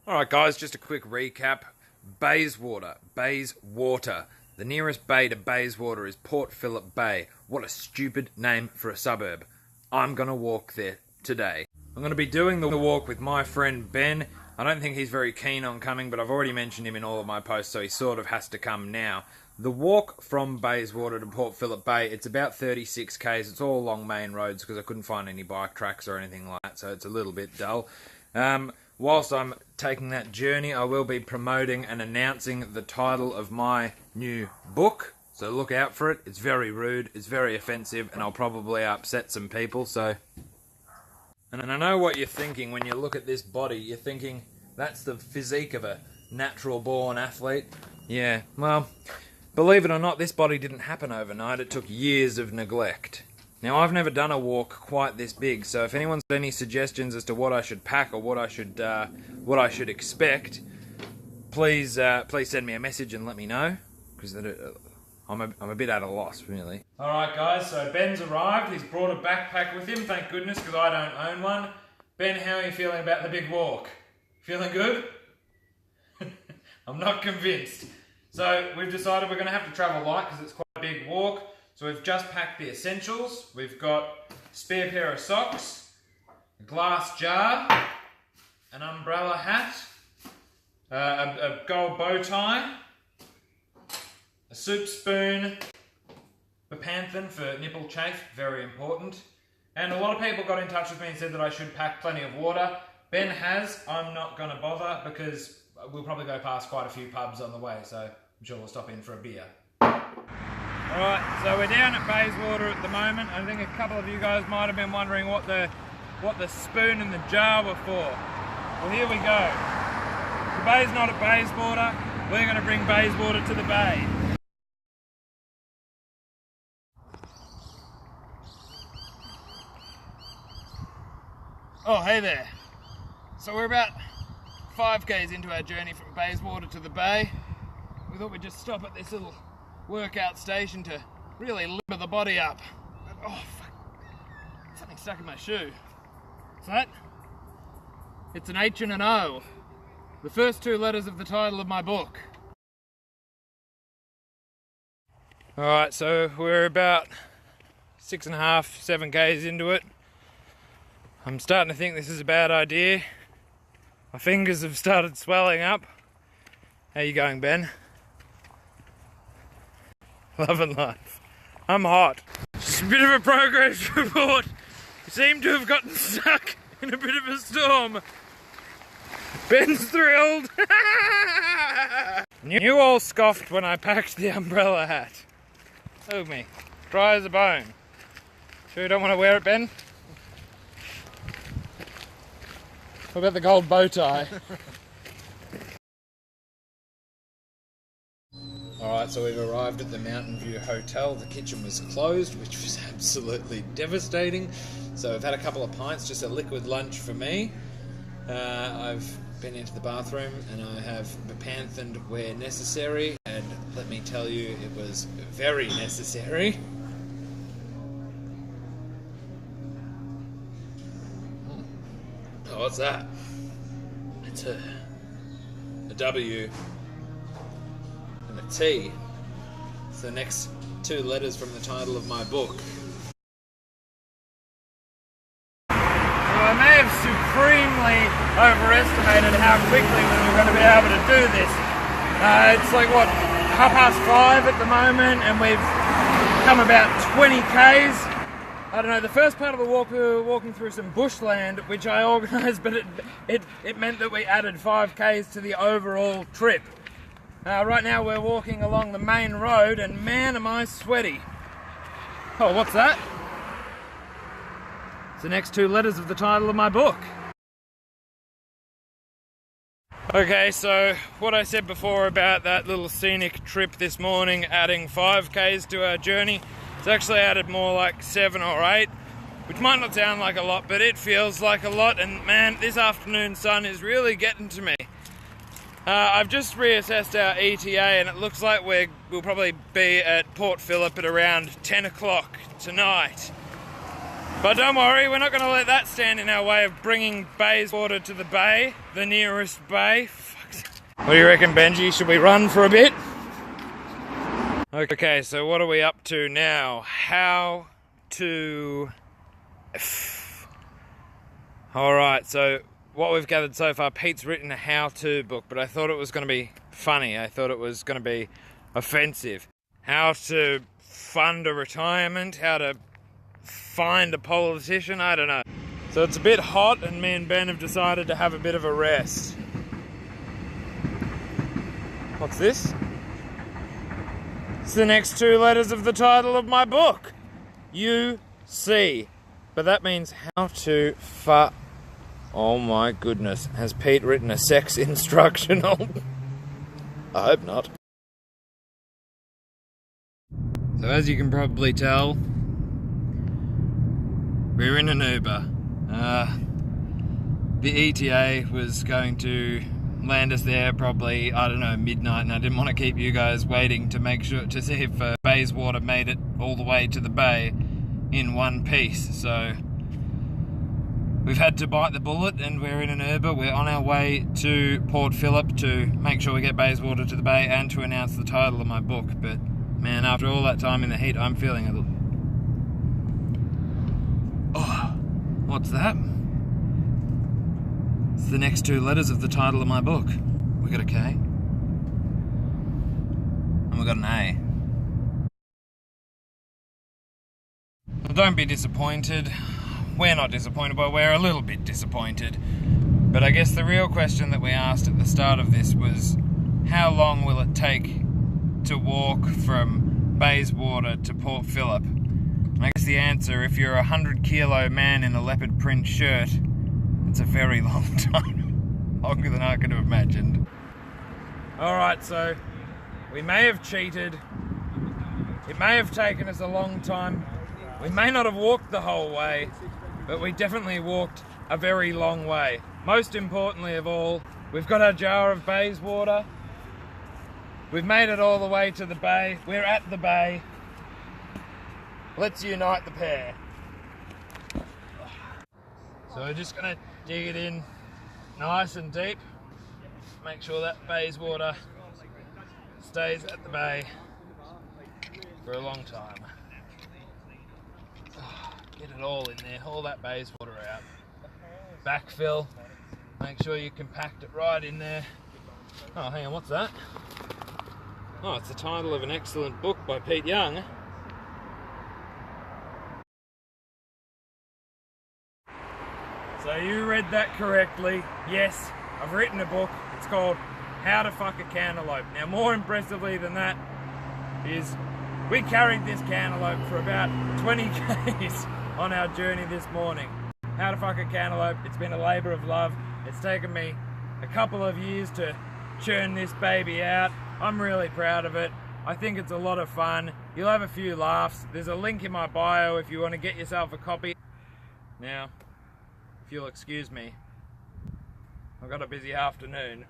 Alright guys, just a quick recap. Bayswater. The nearest bay to Bayswater is Port Phillip Bay. What a stupid name for a suburb. I'm gonna walk there today. I'm gonna be doing the walk with my friend Ben. I don't think he's very keen on coming, but I've already mentioned him in all of my posts, so he sort of has to come now. The walk from Bayswater to Port Phillip Bay, it's about 36 k's. It's all along main roads because I couldn't find any bike tracks or anything like that, so it's a little bit dull. Whilst I'm taking that journey, I will be promoting and announcing the title of my new book. So look out for it. It's very rude, it's very offensive, and I'll probably upset some people, so... And I know what you're thinking when you look at this body. You're thinking, that's the physique of a natural-born athlete. Yeah, well, believe it or not, this body didn't happen overnight. It took years of neglect. Now, I've never done a walk quite this big, so if anyone's got any suggestions as to what I should pack or what I should expect, please send me a message and let me know, because I'm a bit at a loss, really. Alright guys, so Ben's arrived. He's brought a backpack with him, thank goodness, because I don't own one. Ben, how are you feeling about the big walk? Feeling good? I'm not convinced. So we've decided we're going to have to travel light because it's quite a big walk. So we've just packed the essentials. We've got a spare pair of socks, a glass jar, an umbrella hat, a gold bow tie, a soup spoon, bepanthen for nipple chafe, very important. And a lot of people got in touch with me and said that I should pack plenty of water. Ben has. I'm not going to bother because we'll probably go past quite a few pubs on the way, so I'm sure we'll stop in for a beer. Alright, so we're down at Bayswater at the moment. I think a couple of you guys might have been wondering what the spoon and the jar were for. Well, here we go. The bay's not at Bayswater. We're going to bring Bayswater to the bay. Oh, hey there. So we're about 5 k's into our journey from Bayswater to the bay. We thought we'd just stop at this little workout station to really limber the body up. But, oh, fuck. Something stuck in my shoe. What's that? It's an H and an O. The first 2 letters of the title of my book. Alright, so we're about 6.5, 7 k's into it. I'm starting to think this is a bad idea. My fingers have started swelling up. How you going, Ben? Love and life. I'm hot. Just a bit of a progress report. We seem to have gotten stuck in a bit of a storm. Ben's thrilled. You all scoffed when I packed the umbrella hat. Look at me, dry as a bone. Sure you don't want to wear it, Ben? What about the gold bow tie? Alright, so we've arrived at the Mountain View Hotel. The kitchen was closed, which was absolutely devastating. So I've had a couple of pints, just a liquid lunch for me. I've been into the bathroom and I have bepanthened where necessary, and let me tell you, it was very necessary. Oh, what's that? It's a W and a T. It's the next 2 letters from the title of my book. So I may have supremely overestimated how quickly we were going to be able to do this. It's like, what, 5:30 at the moment, and we've come about 20 k's. I don't know, the first part of the walk we were walking through some bushland, which I organised, but it meant that we added 5 k's to the overall trip. Right now we're walking along the main road, and man am I sweaty. Oh, what's that? It's the next 2 letters of the title of my book. Okay, so what I said before about that little scenic trip this morning, adding 5 k's to our journey, it's actually added more like 7 or 8, which might not sound like a lot, but it feels like a lot, and man, this afternoon sun is really getting to me. I've just reassessed our ETA, and it looks like we'll probably be at Port Phillip at around 10 o'clock tonight. But don't worry, we're not going to let that stand in our way of bringing Bayswater to the bay, the nearest bay. What do you reckon, Benji? Should we run for a bit? Okay, so what are we up to now? How to... Alright, so what we've gathered so far, Pete's written a how-to book, but I thought it was going to be funny. I thought it was going to be offensive. How to fund a retirement, how to find a politician, I don't know. So it's a bit hot and me and Ben have decided to have a bit of a rest. What's this? It's the next two letters of the title of my book. U-C. But that means how to Oh my goodness. Has Pete written a sex instructional? I hope not. So as you can probably tell, we're in an Uber. The ETA was going to land us there probably, I don't know, midnight, and I didn't want to keep you guys waiting to make sure to see if Bayswater made it all the way to the bay in one piece. So we've had to bite the bullet and we're in an Uber. We're on our way to Port Phillip to make sure we get Bayswater to the bay and to announce the title of my book. But man, after all that time in the heat, I'm feeling a little... Oh, what's that? It's the next two letters of the title of my book. We got a K. And we got an A. Well, don't be disappointed. We're not disappointed, but we're a little bit disappointed. But I guess the real question that we asked at the start of this was, how long will it take to walk from Bayswater to Port Phillip? I guess the answer, if you're a 100-kilo man in a leopard print shirt, it's a very long time. Longer than I could have imagined. Alright, so we may have cheated. It may have taken us a long time. We may not have walked the whole way, but we definitely walked a very long way. Most importantly of all, we've got our jar of Bayswater. We've made it all the way to the bay. We're at the bay. Let's unite the pair. So we're just going to dig it in nice and deep. Make sure that Bayswater stays at the bay for a long time. Get it all in there, all that Bayswater out. Backfill, make sure you compact it right in there. Oh, hang on, what's that? Oh, it's the title of an excellent book by Pete Young. So you read that correctly. Yes, I've written a book. It's called How to Fuck a Cantaloupe. Now, more impressively than that is we carried this cantaloupe for about 20 k's on our journey this morning. How to Fuck a Cantaloupe. It's been a labour of love. It's taken me a couple of years to churn this baby out. I'm really proud of it. I think it's a lot of fun. You'll have a few laughs. There's a link in my bio if you want to get yourself a copy. Now, if you'll excuse me, I've got a busy afternoon.